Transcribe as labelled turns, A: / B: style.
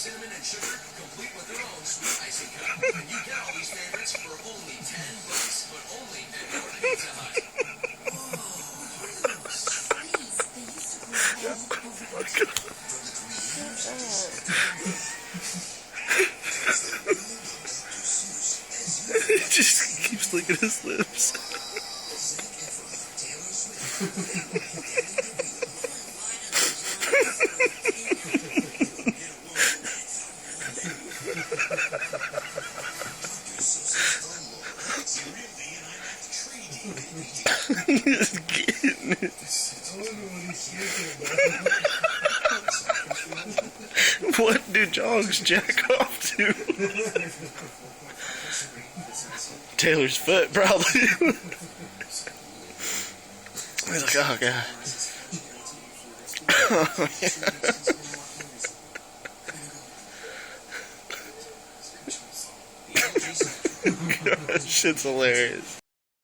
A: cinnamon and sugar, complete with their own sweet icing cup. And you get all these favorites for only $10, but only at your Pizza Hut.
B: He just keeps licking his lips. He's getting it. What do dogs jack off to? Taylor's foot, probably. He's like, oh god. Oh, yeah. God, shit's hilarious.